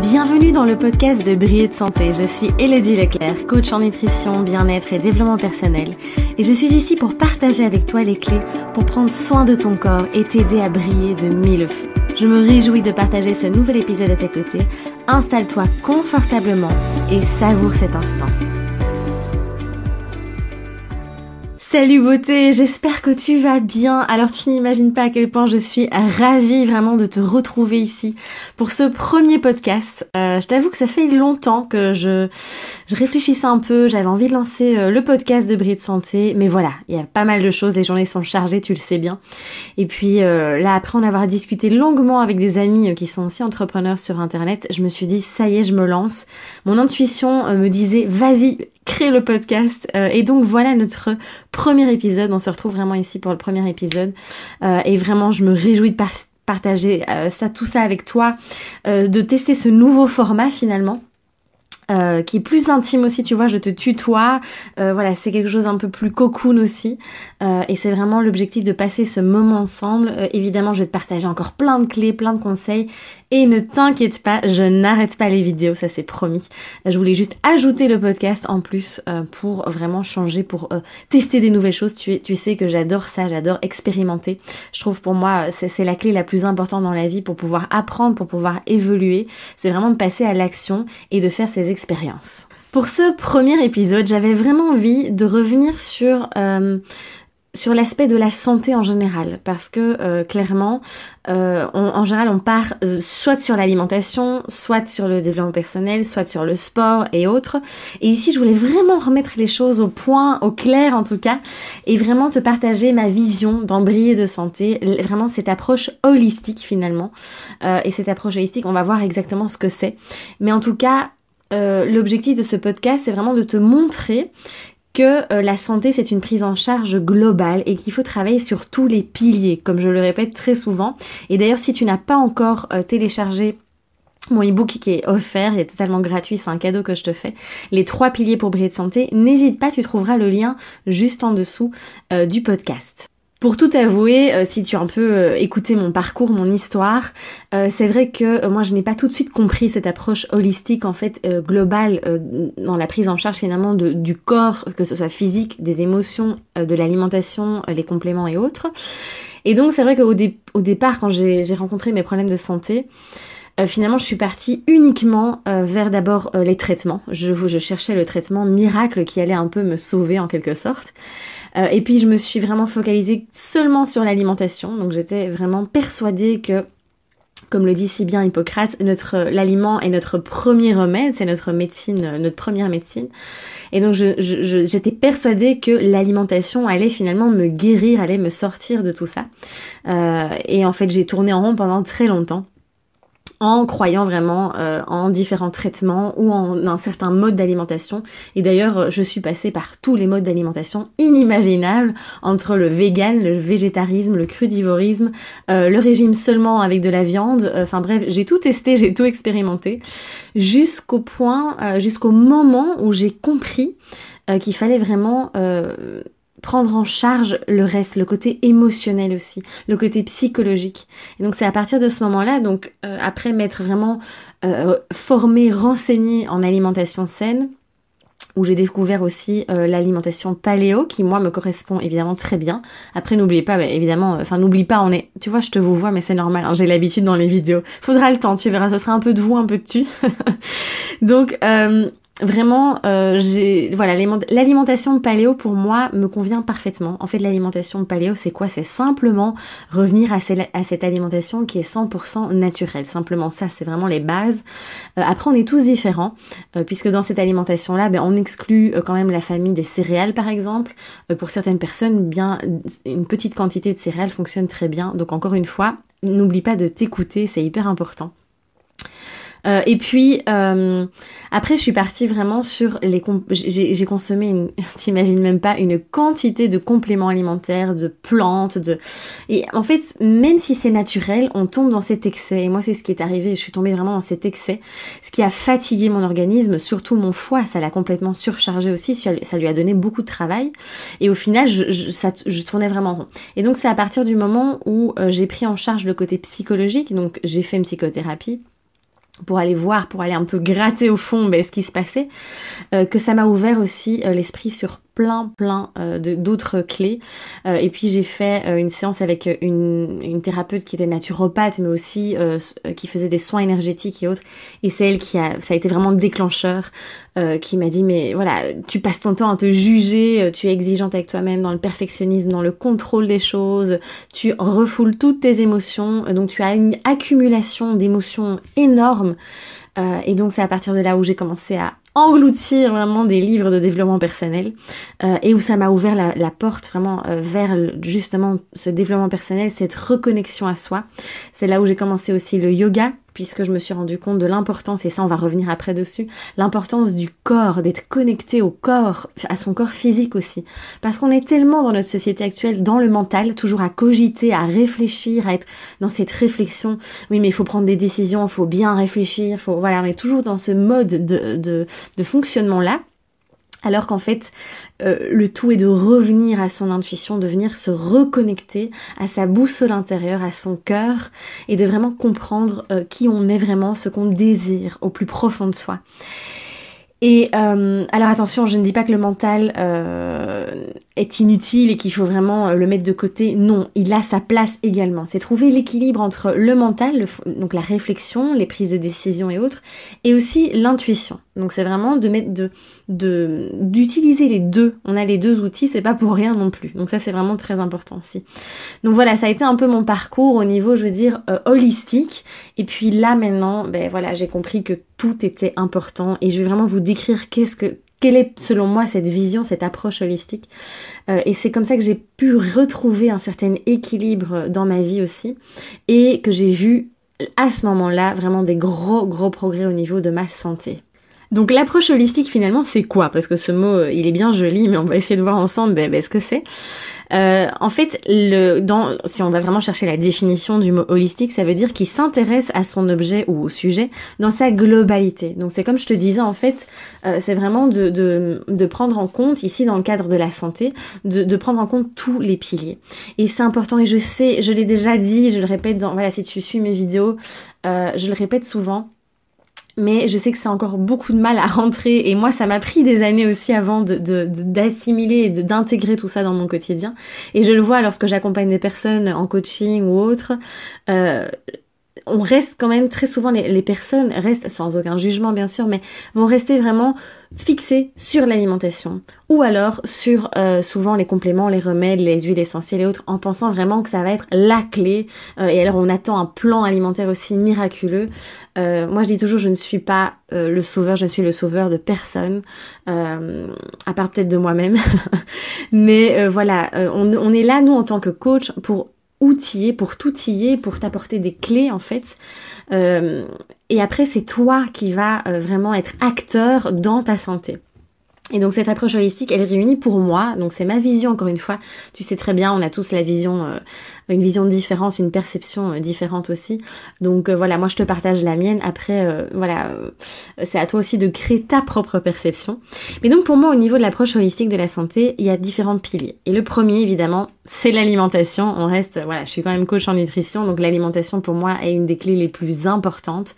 Bienvenue dans le podcast de Briller de Santé. Je suis Élodie Leclerc, coach en nutrition, bien-être et développement personnel. Et je suis ici pour partager avec toi les clés pour prendre soin de ton corps et t'aider à briller de mille feux. Je me réjouis de partager ce nouvel épisode à tes côtés. Installe-toi confortablement et savoure cet instant. Salut beauté, j'espère que tu vas bien. Alors tu n'imagines pas à quel point je suis ravie vraiment de te retrouver ici pour ce premier podcast. Je t'avoue que ça fait longtemps que je réfléchissais un peu, j'avais envie de lancer le podcast de Briller de Santé, mais voilà, il y a pas mal de choses, les journées sont chargées, tu le sais bien. Et puis là, après en avoir discuté longuement avec des amis qui sont aussi entrepreneurs sur internet, je me suis dit ça y est, je me lance. Mon intuition me disait vas-y, crée le podcast. Et donc voilà notre premier épisode. On se retrouve vraiment ici pour le premier épisode. Et vraiment, je me réjouis de partager tout ça avec toi, de tester ce nouveau format finalement. Qui est plus intime aussi, tu vois, je te tutoie, voilà, c'est quelque chose un peu plus cocoon aussi, et c'est vraiment l'objectif de passer ce moment ensemble. Évidemment, je vais te partager encore plein de clés, plein de conseils, et ne t'inquiète pas, je n'arrête pas les vidéos, ça c'est promis. Je voulais juste ajouter le podcast en plus pour vraiment changer, pour tester des nouvelles choses. Tu sais que j'adore ça, j'adore expérimenter. Je trouve pour moi, c'est la clé la plus importante dans la vie pour pouvoir apprendre, pour pouvoir évoluer. C'est vraiment de passer à l'action et de faire ces expériences. Pour ce premier épisode, j'avais vraiment envie de revenir sur l'aspect de la santé en général, parce que clairement, en général, on part soit sur l'alimentation, soit sur le développement personnel, soit sur le sport et autres. Et ici, je voulais vraiment remettre les choses au point, au clair en tout cas, et vraiment te partager ma vision dans Briller de Santé, vraiment cette approche holistique finalement. Et cette approche holistique, on va voir exactement ce que c'est. Mais en tout cas, l'objectif de ce podcast, c'est vraiment de te montrer que la santé, c'est une prise en charge globale et qu'il faut travailler sur tous les piliers, comme je le répète très souvent. Et d'ailleurs, si tu n'as pas encore téléchargé mon e-book qui est offert, il est totalement gratuit, c'est un cadeau que je te fais, les 3 piliers pour briller de santé, n'hésite pas, tu trouveras le lien juste en dessous du podcast. Pour tout avouer, si tu as un peu écouté mon parcours, mon histoire, c'est vrai que moi je n'ai pas tout de suite compris cette approche holistique en fait globale dans la prise en charge finalement du corps, que ce soit physique, des émotions, de l'alimentation, les compléments et autres. Et donc c'est vrai qu'au départ quand j'ai rencontré mes problèmes de santé, finalement je suis partie uniquement vers d'abord les traitements. Je cherchais le traitement miracle qui allait un peu me sauver en quelque sorte. Et puis je me suis vraiment focalisée seulement sur l'alimentation, donc j'étais vraiment persuadée que, comme le dit si bien Hippocrate, l'aliment est notre premier remède, c'est notre médecine, notre première médecine. Et donc j'étais persuadée que l'alimentation allait finalement me guérir, allait me sortir de tout ça. Et en fait j'ai tourné en rond pendant très longtemps, en croyant vraiment en différents traitements ou en un certain mode d'alimentation. Et d'ailleurs, je suis passée par tous les modes d'alimentation inimaginables, entre le vegan, le végétarisme, le crudivorisme, le régime seulement avec de la viande. Enfin bref, j'ai tout testé, j'ai tout expérimenté, jusqu'au moment où j'ai compris qu'il fallait vraiment prendre en charge le reste, le côté émotionnel aussi, le côté psychologique. Et donc c'est à partir de ce moment-là, donc après m'être vraiment formée, renseignée en alimentation saine, où j'ai découvert aussi l'alimentation paléo, qui moi me correspond évidemment très bien. Après n'oublie pas, n'oublie pas, tu vois, je te vous vois, mais c'est normal, hein, j'ai l'habitude dans les vidéos. Faudra le temps, tu verras, ce sera un peu de vous, un peu de tu. Donc vraiment, l'alimentation paléo pour moi me convient parfaitement. En fait, l'alimentation paléo, c'est quoi? C'est simplement revenir à cette alimentation qui est 100% naturelle. Simplement ça, c'est vraiment les bases. Après, on est tous différents, puisque dans cette alimentation-là, on exclut quand même la famille des céréales, par exemple. Pour certaines personnes, bien une petite quantité de céréales fonctionne très bien. Donc encore une fois, n'oublie pas de t'écouter, c'est hyper important. Et puis après je suis partie vraiment sur j'ai consommé t'imagines même pas une quantité de compléments alimentaires, de plantes, et en fait même si c'est naturel, on tombe dans cet excès, et moi c'est ce qui est arrivé, je suis tombée vraiment dans cet excès, ce qui a fatigué mon organisme, surtout mon foie, ça l'a complètement surchargé aussi, ça lui a donné beaucoup de travail, et au final je tournais vraiment rond. Et donc c'est à partir du moment où j'ai pris en charge le côté psychologique, donc j'ai fait une psychothérapie. pour aller voir, pour aller un peu gratter au fond ce qui se passait, que ça m'a ouvert aussi l'esprit sur plein d'autres clés. Et puis j'ai fait une séance avec une thérapeute qui était naturopathe, mais aussi qui faisait des soins énergétiques et autres. Et c'est elle ça a été vraiment le déclencheur, qui m'a dit, mais voilà, tu passes ton temps à te juger, tu es exigeante avec toi-même, dans le perfectionnisme, dans le contrôle des choses, tu refoules toutes tes émotions, donc tu as une accumulation d'émotions énorme. Et donc c'est à partir de là où j'ai commencé à engloutir vraiment des livres de développement personnel, et où ça m'a ouvert la porte vraiment vers justement ce développement personnel, cette reconnexion à soi. C'est là où j'ai commencé aussi le yoga, puisque je me suis rendu compte de l'importance, et ça on va revenir après dessus, l'importance du corps, d'être connecté au corps, à son corps physique aussi. Parce qu'on est tellement dans notre société actuelle, dans le mental, toujours à cogiter, à réfléchir, à être dans cette réflexion. Oui, mais il faut prendre des décisions, il faut bien réfléchir, voilà, on est toujours dans ce mode de fonctionnement-là. Alors qu'en fait, le tout est de revenir à son intuition, de venir se reconnecter à sa boussole intérieure, à son cœur, et de vraiment comprendre qui on est vraiment, ce qu'on désire au plus profond de soi. Et alors attention, je ne dis pas que le mental est inutile et qu'il faut vraiment le mettre de côté. Non, il a sa place également. C'est trouver l'équilibre entre le mental, donc la réflexion, les prises de décision et autres, et aussi l'intuition. Donc c'est vraiment d'utiliser les deux. On a les deux outils, c'est pas pour rien non plus. Donc ça c'est vraiment très important aussi. Donc voilà, ça a été un peu mon parcours au niveau, je veux dire, holistique. Et puis là maintenant, voilà, j'ai compris que tout était important, et je vais vraiment vous décrire quelle est selon moi cette vision, cette approche holistique. Et c'est comme ça que j'ai pu retrouver un certain équilibre dans ma vie aussi, et que j'ai vu à ce moment-là vraiment des gros progrès au niveau de ma santé. Donc l'approche holistique finalement c'est quoi? Parce que ce mot il est bien joli, mais on va essayer de voir ensemble ce que c'est. En fait, si on va vraiment chercher la définition du mot holistique, ça veut dire qu'il s'intéresse à son objet ou au sujet dans sa globalité. Donc c'est comme je te disais, en fait, c'est vraiment de prendre en compte, ici dans le cadre de la santé, de prendre en compte tous les piliers. Et c'est important, et je sais, je l'ai déjà dit, je le répète voilà, si tu suis mes vidéos, je le répète souvent. Mais je sais que c'est encore beaucoup de mal à rentrer, et moi ça m'a pris des années aussi avant d'assimiler et d'intégrer tout ça dans mon quotidien. Et je le vois lorsque j'accompagne des personnes en coaching ou autre, on reste quand même très souvent, les personnes restent, sans aucun jugement bien sûr, mais vont rester vraiment fixées sur l'alimentation, ou alors sur souvent les compléments, les remèdes, les huiles essentielles et autres, en pensant vraiment que ça va être la clé, et alors on attend un plan alimentaire aussi miraculeux. Moi je dis toujours, je ne suis pas le sauveur, je suis le sauveur de personne, à part peut-être de moi-même. Mais voilà, on est là nous en tant que coach pour t'outiller, pour t'apporter des clés en fait. Et après c'est toi qui vas vraiment être acteur dans ta santé. Et donc cette approche holistique, elle réunit pour moi, donc c'est ma vision encore une fois, tu sais très bien, on a tous la vision, une vision différente, une perception différente aussi. Donc voilà, moi je te partage la mienne, après c'est à toi aussi de créer ta propre perception. Mais donc pour moi au niveau de l'approche holistique de la santé, il y a différents piliers. Et le premier évidemment, c'est l'alimentation. On reste, voilà, je suis quand même coach en nutrition, donc l'alimentation pour moi est une des clés les plus importantes.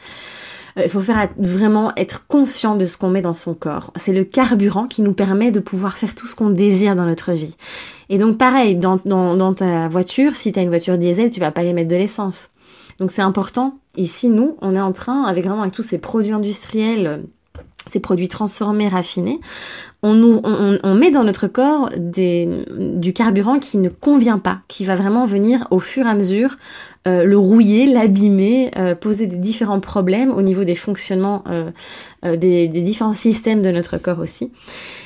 Il faut vraiment être conscient de ce qu'on met dans son corps. C'est le carburant qui nous permet de pouvoir faire tout ce qu'on désire dans notre vie. Et donc pareil, dans ta voiture, si tu as une voiture diesel, tu vas pas aller mettre de l'essence. Donc c'est important. Ici, nous, on est en train, avec tous ces produits industriels, ces produits transformés, raffinés, on met dans notre corps du carburant qui ne convient pas, qui va vraiment venir au fur et à mesure le rouiller, l'abîmer, poser des différents problèmes au niveau des fonctionnements des différents systèmes de notre corps aussi.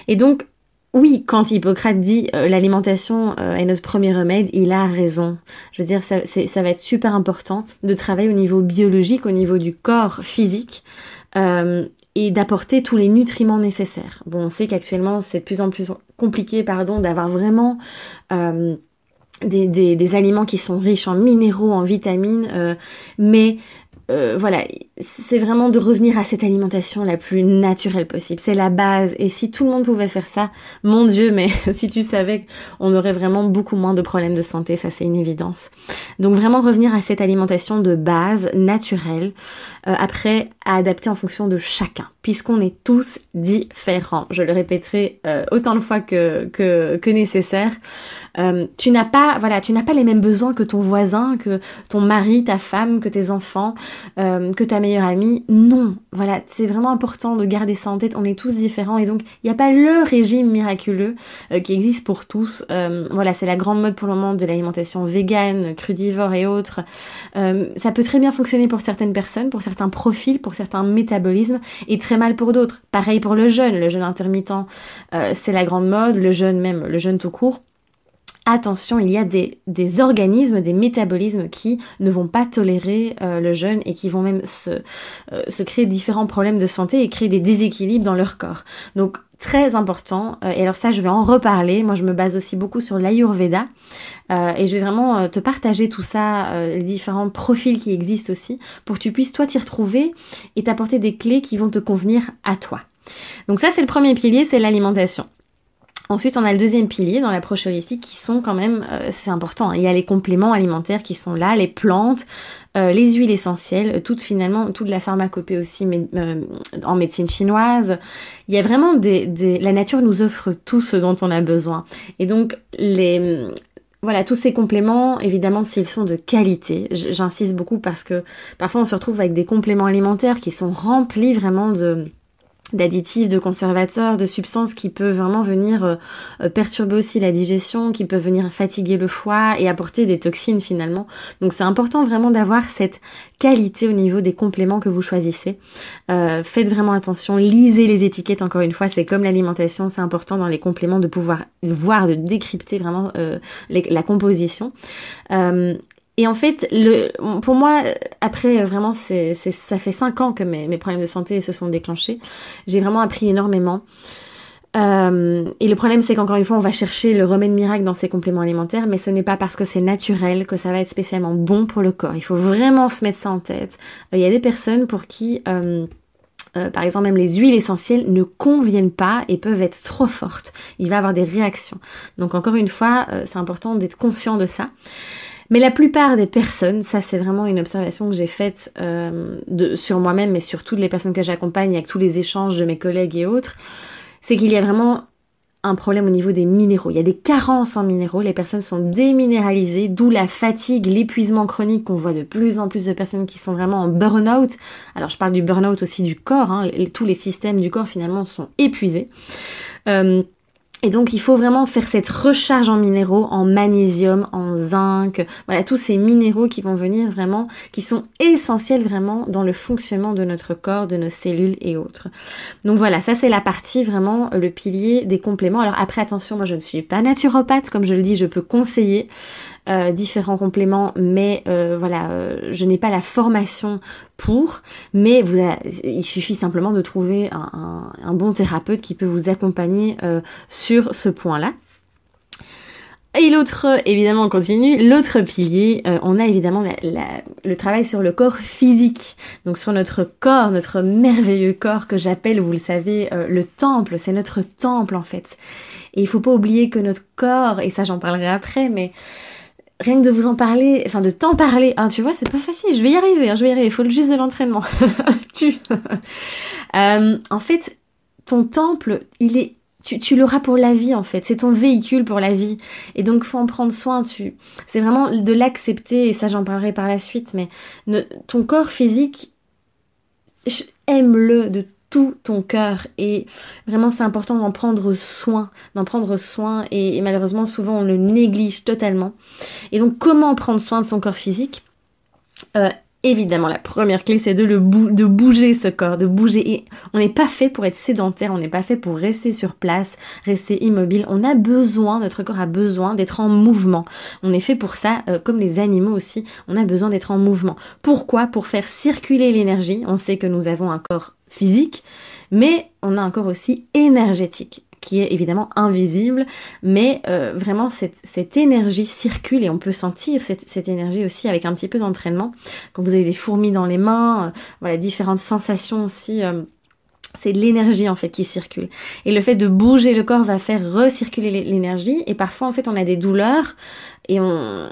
Et donc, oui, quand Hippocrate dit l'alimentation est notre premier remède, il a raison. Je veux dire, ça va être super important de travailler au niveau biologique, au niveau du corps physique, et d'apporter tous les nutriments nécessaires. Bon, on sait qu'actuellement, c'est de plus en plus compliqué, d'avoir vraiment des aliments qui sont riches en minéraux, en vitamines, mais voilà, c'est vraiment de revenir à cette alimentation la plus naturelle possible. C'est la base. Et si tout le monde pouvait faire ça, mon Dieu, mais si tu savais qu'on aurait vraiment beaucoup moins de problèmes de santé, ça c'est une évidence. Donc vraiment revenir à cette alimentation de base, naturelle, après à adapter en fonction de chacun, puisqu'on est tous différents. Je le répéterai autant de fois que nécessaire. Tu n'as pas les mêmes besoins que ton voisin, que ton mari, ta femme, que tes enfants, que ta meilleure amie. Non, voilà, c'est vraiment important de garder ça en tête. On est tous différents et donc il n'y a pas le régime miraculeux qui existe pour tous. Voilà, c'est la grande mode pour le moment de l'alimentation végane, crudivore et autres. Ça peut très bien fonctionner pour certaines personnes, pour certains profils, pour certains métabolismes et très mal pour d'autres. Pareil pour le jeûne intermittent, c'est la grande mode, le jeûne tout court. Attention, il y a des organismes, des métabolismes qui ne vont pas tolérer le jeûne et qui vont même se créer différents problèmes de santé et créer des déséquilibres dans leur corps. Donc, très important, et alors ça je vais en reparler, moi je me base aussi beaucoup sur l'Ayurveda et je vais vraiment te partager tout ça, les différents profils qui existent aussi, pour que tu puisses toi t'y retrouver et t'apporter des clés qui vont te convenir à toi. Donc ça c'est le premier pilier, c'est l'alimentation. Ensuite, on a le deuxième pilier dans l'approche holistique qui sont quand même, c'est important, il y a les compléments alimentaires qui sont là, les plantes, les huiles essentielles, toute la pharmacopée aussi en médecine chinoise. Il y a vraiment la nature nous offre tout ce dont on a besoin. Et donc, voilà, tous ces compléments, évidemment, s'ils sont de qualité, j'insiste beaucoup parce que parfois on se retrouve avec des compléments alimentaires qui sont remplis vraiment d'additifs, de conservateurs, de substances qui peuvent vraiment venir perturber aussi la digestion, qui peuvent venir fatiguer le foie et apporter des toxines finalement. Donc c'est important vraiment d'avoir cette qualité au niveau des compléments que vous choisissez. Faites vraiment attention, lisez les étiquettes encore une fois, c'est comme l'alimentation, c'est important dans les compléments de pouvoir voir, de décrypter vraiment la composition. Et en fait, pour moi, après vraiment, ça fait 5 ans que mes problèmes de santé se sont déclenchés. J'ai vraiment appris énormément. Et le problème, c'est qu'encore une fois, on va chercher le remède miracle dans ces compléments alimentaires, mais ce n'est pas parce que c'est naturel que ça va être spécialement bon pour le corps. Il faut vraiment se mettre ça en tête. Il y a des personnes pour qui... par exemple, même les huiles essentielles ne conviennent pas et peuvent être trop fortes. Il va y avoir des réactions. Donc encore une fois, c'est important d'être conscient de ça. Mais la plupart des personnes, ça c'est vraiment une observation que j'ai faite sur moi-même, mais sur toutes les personnes que j'accompagne, avec tous les échanges de mes collègues et autres, c'est qu'il y a vraiment un problème au niveau des minéraux. Il y a des carences en minéraux, les personnes sont déminéralisées, d'où la fatigue, l'épuisement chronique qu'on voit de plus en plus de personnes qui sont vraiment en burn-out. Alors je parle du burn-out aussi du corps, tous les systèmes du corps finalement sont épuisés. Et donc, il faut vraiment faire cette recharge en minéraux, en magnésium, en zinc, voilà, tous ces minéraux qui vont venir vraiment, qui sont essentiels vraiment dans le fonctionnement de notre corps, de nos cellules et autres. Donc voilà, ça c'est la partie vraiment, le pilier des compléments. Alors après, attention, moi je ne suis pas naturopathe, comme je le dis, je peux conseiller différents compléments, mais je n'ai pas la formation pour, mais il suffit simplement de trouver un bon thérapeute qui peut vous accompagner sur ce point-là. Et évidemment on continue, l'autre pilier, on a évidemment le travail sur le corps physique, donc sur notre corps, notre merveilleux corps que j'appelle, vous le savez, le temple, c'est notre temple en fait. Et il faut pas oublier que notre corps, et ça j'en parlerai après, mais rien que de vous en parler, enfin de t'en parler, tu vois, c'est pas facile, je vais y arriver, il faut juste de l'entraînement. En fait, ton temple, tu l'auras pour la vie en fait, c'est ton véhicule pour la vie, et donc faut en prendre soin, c'est vraiment de l'accepter, et ça j'en parlerai par la suite, mais ton corps physique, aime-le de tout ton cœur, et vraiment c'est important d'en prendre soin, et malheureusement souvent on le néglige totalement. Et donc comment prendre soin de son corps physique? Évidemment, la première clé, c'est de bouger ce corps, de bouger. Et on n'est pas fait pour être sédentaire, on n'est pas fait pour rester sur place, rester immobile. Notre corps a besoin d'être en mouvement. On est fait pour ça, comme les animaux aussi, on a besoin d'être en mouvement. Pourquoi? Pour faire circuler l'énergie. On sait que nous avons un corps physique, mais on a un corps aussi énergétique, qui est évidemment invisible, mais vraiment cette énergie circule et on peut sentir cette énergie aussi avec un petit peu d'entraînement. Quand vous avez des fourmis dans les mains, voilà, différentes sensations aussi. C'est de l'énergie en fait qui circule. Et le fait de bouger le corps va faire recirculer l'énergie. Et parfois en fait on a des douleurs et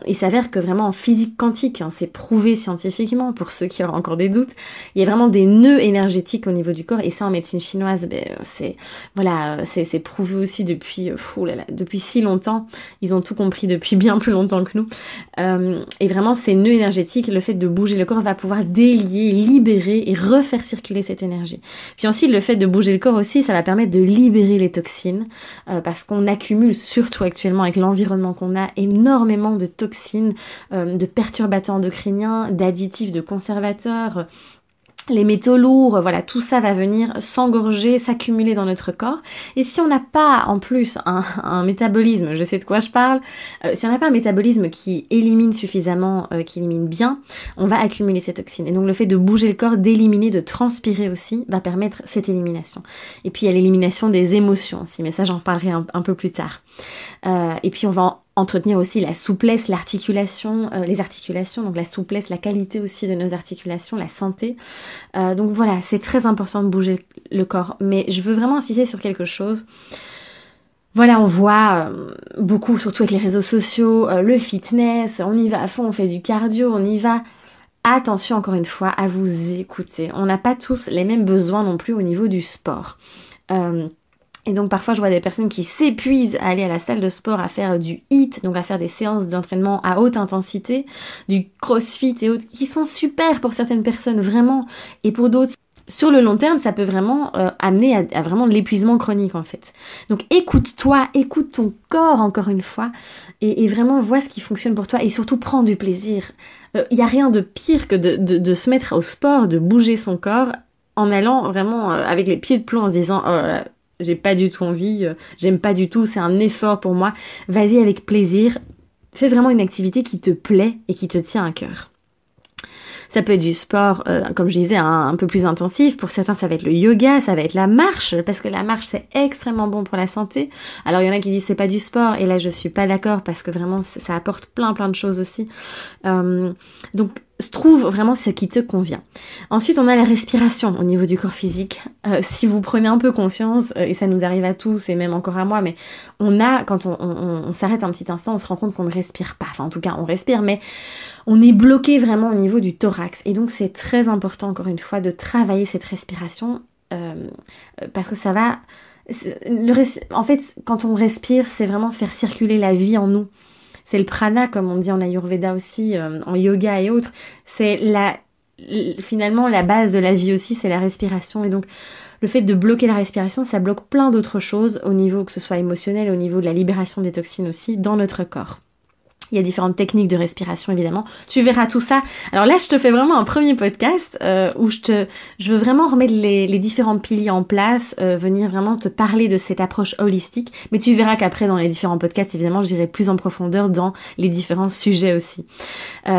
il s'avère que vraiment en physique quantique, hein, c'est prouvé scientifiquement pour ceux qui auront encore des doutes, il y a vraiment des nœuds énergétiques au niveau du corps. Et ça en médecine chinoise, c'est prouvé aussi depuis depuis si longtemps. Ils ont tout compris depuis bien plus longtemps que nous. Et vraiment ces nœuds énergétiques, le fait de bouger le corps va pouvoir délier, libérer et refaire circuler cette énergie. Puis ensuite le fait de bouger le corps aussi, ça va permettre de libérer les toxines parce qu'on accumule, surtout actuellement avec l'environnement qu'on a, énormément de toxines, de perturbateurs endocriniens, d'additifs, de conservateurs, les métaux lourds, voilà, tout ça va venir s'engorger, s'accumuler dans notre corps. Et si on n'a pas en plus un métabolisme, je sais de quoi je parle, si on n'a pas un métabolisme qui élimine suffisamment, qui élimine bien, on va accumuler ces toxines. Et donc le fait de bouger le corps, d'éliminer, de transpirer aussi, va permettre cette élimination. Et puis il y a l'élimination des émotions aussi, mais ça j'en parlerai un peu plus tard. Et puis on va entretenir aussi la souplesse, l'articulation, les articulations, donc la souplesse, la qualité aussi de nos articulations, la santé. Donc voilà, c'est très important de bouger le corps. Mais je veux vraiment insister sur quelque chose. Voilà, on voit beaucoup, surtout avec les réseaux sociaux, le fitness, on y va à fond, on fait du cardio, on y va. Attention encore une fois à vous écouter. On n'a pas tous les mêmes besoins non plus au niveau du sport. Et donc parfois je vois des personnes qui s'épuisent à aller à la salle de sport, à faire du HIIT, donc à faire des séances d'entraînement à haute intensité, du crossfit et autres, qui sont super pour certaines personnes, vraiment, et pour d'autres, sur le long terme, ça peut vraiment amener à vraiment de l'épuisement chronique en fait. Donc écoute-toi, écoute ton corps encore une fois, et vraiment vois ce qui fonctionne pour toi, et surtout prends du plaisir. Il n'y a rien de pire que de se mettre au sport, de bouger son corps, en allant vraiment avec les pieds de plomb en se disant « Oh là là, j'ai pas du tout envie, j'aime pas du tout, c'est un effort pour moi. » Vas-y avec plaisir, fais vraiment une activité qui te plaît et qui te tient à cœur. Ça peut être du sport, comme je disais, un peu plus intensif. Pour certains, ça va être le yoga, ça va être la marche, parce que la marche, c'est extrêmement bon pour la santé. Alors, il y en a qui disent c'est pas du sport, et là, je suis pas d'accord, parce que vraiment, ça apporte plein de choses aussi. Donc, trouve vraiment ce qui te convient. Ensuite, on a la respiration au niveau du corps physique. Si vous prenez un peu conscience, et ça nous arrive à tous, et même encore à moi, mais quand on s'arrête un petit instant, on se rend compte qu'on ne respire pas. Enfin, en tout cas, on respire, mais on est bloqué vraiment au niveau du thorax. Et donc, c'est très important, encore une fois, de travailler cette respiration, parce que ça va... En fait, quand on respire, c'est vraiment faire circuler la vie en nous. C'est le prana, comme on dit en Ayurveda aussi, en yoga et autres. C'est finalement la base de la vie aussi, c'est la respiration. Et donc, le fait de bloquer la respiration, ça bloque plein d'autres choses au niveau que ce soit émotionnel, au niveau de la libération des toxines aussi dans notre corps. Il y a différentes techniques de respiration, évidemment. Tu verras tout ça. Alors là, je te fais vraiment un premier podcast où je veux vraiment remettre les différents piliers en place, venir vraiment te parler de cette approche holistique. Mais tu verras qu'après, dans les différents podcasts, évidemment, j'irai plus en profondeur dans les différents sujets aussi.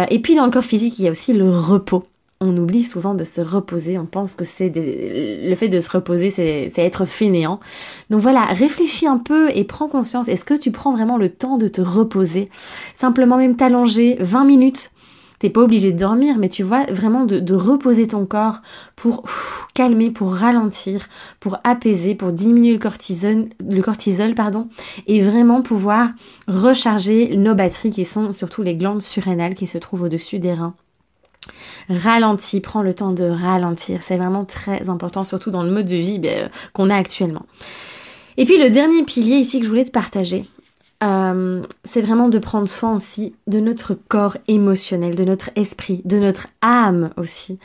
Et puis, dans le corps physique, il y a aussi le repos. On oublie souvent de se reposer, on pense que le fait de se reposer, c'est être fainéant. Donc voilà, réfléchis un peu et prends conscience, est-ce que tu prends vraiment le temps de te reposer? Simplement même t'allonger 20 minutes, t'es pas obligé de dormir, mais tu vois, vraiment de reposer ton corps pour calmer, pour ralentir, pour apaiser, pour diminuer le cortisol, et vraiment pouvoir recharger nos batteries qui sont surtout les glandes surrénales qui se trouvent au-dessus des reins. Ralentis, prends le temps de ralentir, c'est vraiment très important, surtout dans le mode de vie qu'on a actuellement. Et puis le dernier pilier ici que je voulais te partager, c'est vraiment de prendre soin aussi de notre corps émotionnel, de notre esprit, de notre âme aussi.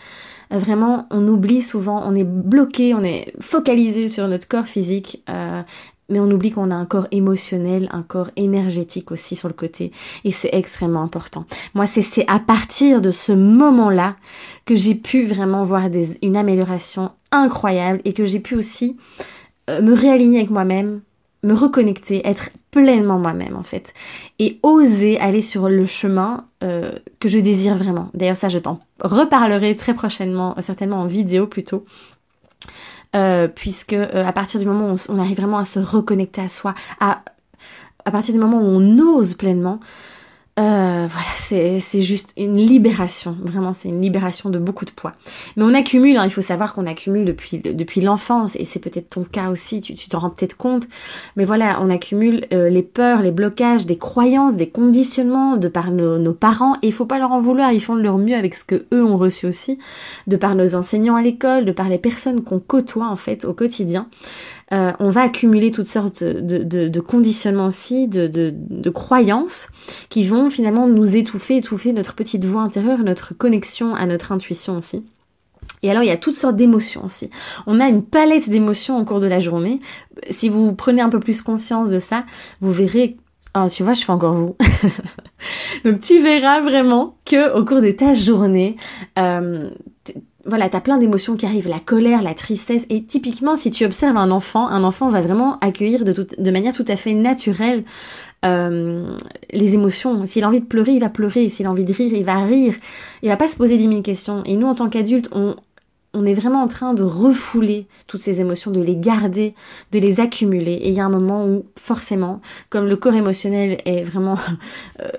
Vraiment, on oublie souvent, on est bloqué, on est focalisé sur notre corps physique, mais on oublie qu'on a un corps émotionnel, un corps énergétique aussi sur le côté. Et c'est extrêmement important. Moi, c'est à partir de ce moment-là que j'ai pu vraiment voir une amélioration incroyable et que j'ai pu aussi me réaligner avec moi-même, me reconnecter, être pleinement moi-même en fait. Et oser aller sur le chemin que je désire vraiment. D'ailleurs, ça, je t'en reparlerai très prochainement, certainement en vidéo plutôt. puisque à partir du moment où on arrive vraiment à se reconnecter à soi, à partir du moment où on ose pleinement, voilà, c'est juste une libération, vraiment c'est une libération de beaucoup de poids. Mais on accumule, hein, il faut savoir qu'on accumule depuis l'enfance, et c'est peut-être ton cas aussi, tu t'en rends peut-être compte, mais voilà, on accumule les peurs, les blocages, des croyances, des conditionnements de par nos parents, et il faut pas leur en vouloir, ils font de leur mieux avec ce que eux ont reçu aussi, de par nos enseignants à l'école, de par les personnes qu'on côtoie en fait au quotidien. On va accumuler toutes sortes de conditionnements aussi, de croyances qui vont finalement nous étouffer notre petite voix intérieure, notre connexion à notre intuition aussi. Et alors il y a toutes sortes d'émotions aussi. On a une palette d'émotions au cours de la journée. Si vous prenez un peu plus conscience de ça, vous verrez... Oh, tu vois, je fais encore vous. Donc tu verras vraiment que au cours de ta journée, voilà, t'as plein d'émotions qui arrivent, la colère, la tristesse, et typiquement, si tu observes un enfant va vraiment accueillir de manière tout à fait naturelle les émotions. S'il a envie de pleurer, il va pleurer, s'il a envie de rire, il va rire, il va pas se poser 10 000 questions. Et nous, en tant qu'adultes, on est vraiment en train de refouler toutes ces émotions, de les garder, de les accumuler. Et il y a un moment où, forcément, comme le corps émotionnel est vraiment...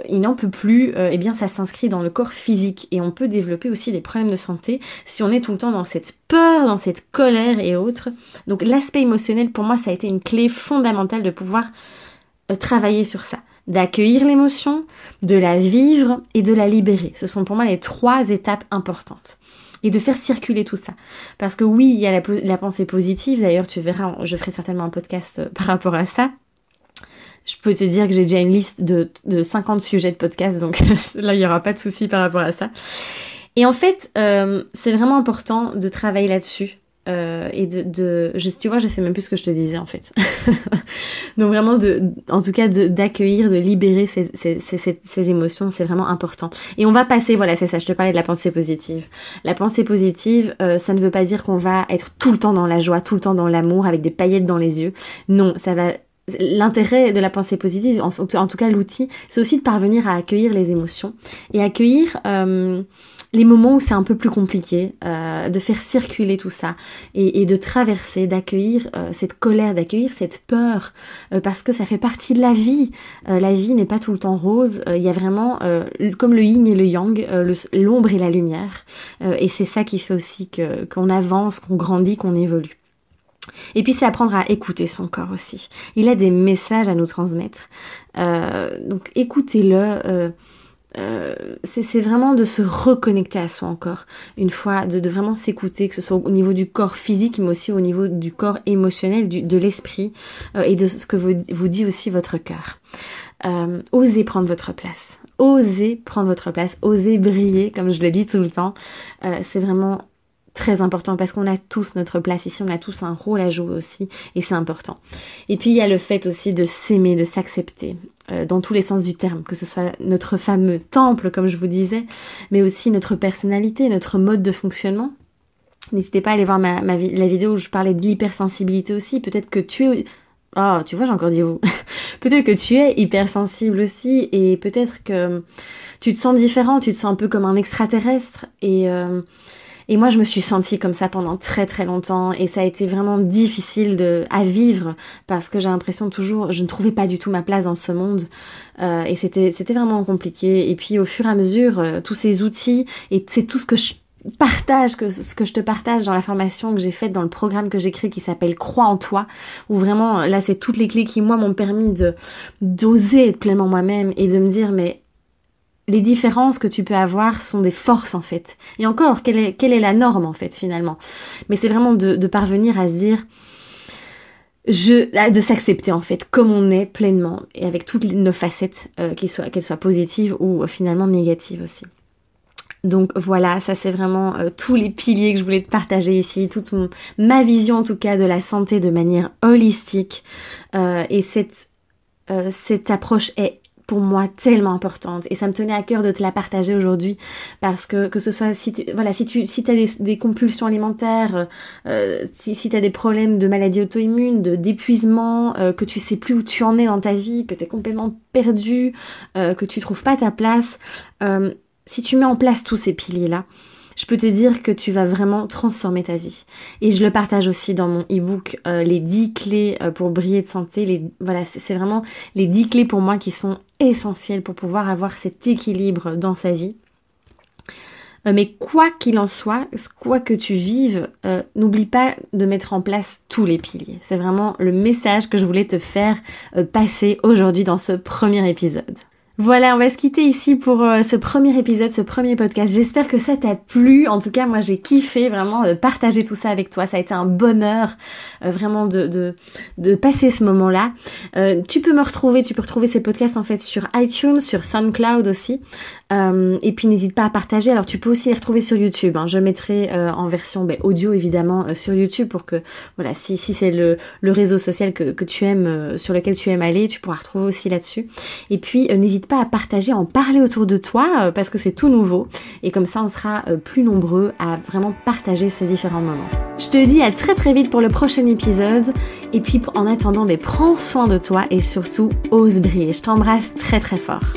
il n'en peut plus, eh bien ça s'inscrit dans le corps physique. Et on peut développer aussi des problèmes de santé si on est tout le temps dans cette peur, dans cette colère et autres. Donc l'aspect émotionnel, pour moi, ça a été une clé fondamentale de pouvoir travailler sur ça. D'accueillir l'émotion, de la vivre et de la libérer. Ce sont pour moi les 3 étapes importantes. Et de faire circuler tout ça. Parce que oui, il y a la pensée positive. D'ailleurs, tu verras, je ferai certainement un podcast par rapport à ça. Je peux te dire que j'ai déjà une liste de 50 sujets de podcast. Donc là, il n'y aura pas de souci par rapport à ça. Et en fait, c'est vraiment important de travailler là-dessus. Et tu vois, je sais même plus ce que je te disais en fait. Donc vraiment en tout cas d'accueillir, de libérer ces émotions, c'est vraiment important. Et on va passer, voilà, c'est ça, je te parlais de la pensée positive. La pensée positive, ça ne veut pas dire qu'on va être tout le temps dans la joie, tout le temps dans l'amour, avec des paillettes dans les yeux. Non, ça va... L'intérêt de la pensée positive, en tout cas l'outil, c'est aussi de parvenir à accueillir les émotions et accueillir les moments où c'est un peu plus compliqué, de faire circuler tout ça et de traverser, d'accueillir cette colère, d'accueillir cette peur, parce que ça fait partie de la vie. La vie n'est pas tout le temps rose, il y a vraiment, comme le yin et le yang, l'ombre et la lumière, et c'est ça qui fait aussi qu'on avance, qu'on grandit, qu'on évolue. Et puis c'est apprendre à écouter son corps aussi. Il a des messages à nous transmettre. Donc écoutez-le. C'est vraiment de se reconnecter à soi encore. Une fois, de vraiment s'écouter, que ce soit au niveau du corps physique, mais aussi au niveau du corps émotionnel, de l'esprit, et de ce que vous dit aussi votre cœur. Osez prendre votre place. Osez prendre votre place. Osez briller, comme je le dis tout le temps. C'est vraiment... très important parce qu'on a tous notre place ici, on a tous un rôle à jouer aussi et c'est important. Et puis il y a le fait aussi de s'aimer, de s'accepter dans tous les sens du terme, que ce soit notre fameux temple comme je vous disais, mais aussi notre personnalité, notre mode de fonctionnement. N'hésitez pas à aller voir la vidéo où je parlais de l'hypersensibilité aussi, peut-être que tu es... Oh, tu vois, j'ai encore dit vous. Peut-être que tu es hypersensible aussi et peut-être que tu te sens différent, tu te sens un peu comme un extraterrestre et moi, je me suis sentie comme ça pendant très très longtemps et ça a été vraiment difficile à vivre parce que j'ai l'impression toujours, je ne trouvais pas du tout ma place dans ce monde et c'était vraiment compliqué. Et puis au fur et à mesure, tous ces outils et c'est tout ce que je partage, ce que je te partage dans la formation que j'ai faite, dans le programme que j'ai créé qui s'appelle Crois en toi, où vraiment là c'est toutes les clés qui moi m'ont permis d'oser être pleinement moi-même et de me dire mais les différences que tu peux avoir sont des forces en fait. Et encore, quelle est la norme en fait finalement. Mais c'est vraiment de parvenir à se dire, de s'accepter en fait comme on est pleinement et avec toutes nos facettes, qu'elles soient positives ou finalement négatives aussi. Donc voilà, ça c'est vraiment tous les piliers que je voulais te partager ici, toute ma vision en tout cas de la santé de manière holistique. Et cette approche est pour moi tellement importante et ça me tenait à cœur de te la partager aujourd'hui parce que ce soit si t'as des compulsions alimentaires, si t'as des problèmes de maladies auto-immunes, d'épuisement, que tu sais plus où tu en es dans ta vie, que t'es complètement perdu, que tu trouves pas ta place, si tu mets en place tous ces piliers-là, je peux te dire que tu vas vraiment transformer ta vie. Et je le partage aussi dans mon e-book, les 10 clés pour briller de santé. Voilà, c'est vraiment les 10 clés pour moi qui sont essentielles pour pouvoir avoir cet équilibre dans sa vie. Mais quoi qu'il en soit, quoi que tu vives, n'oublie pas de mettre en place tous les piliers. C'est vraiment le message que je voulais te faire passer aujourd'hui dans ce premier épisode. Voilà, on va se quitter ici pour ce premier épisode, ce premier podcast. J'espère que ça t'a plu. En tout cas, moi, j'ai kiffé vraiment partager tout ça avec toi. Ça a été un bonheur vraiment de passer ce moment-là. Tu peux retrouver ces podcasts en fait sur iTunes, sur SoundCloud aussi. Et puis, n'hésite pas à partager. Alors, tu peux aussi les retrouver sur YouTube. Je mettrai en version audio, évidemment, sur YouTube pour que, voilà, si c'est le réseau social que tu aimes, sur lequel tu aimes aller, tu pourras retrouver aussi là-dessus. Et puis, n'hésite pas à partager, à en parler autour de toi parce que c'est tout nouveau et comme ça on sera plus nombreux à vraiment partager ces différents moments. Je te dis à très très vite pour le prochain épisode et puis en attendant, prends soin de toi et surtout ose briller. Je t'embrasse très très fort.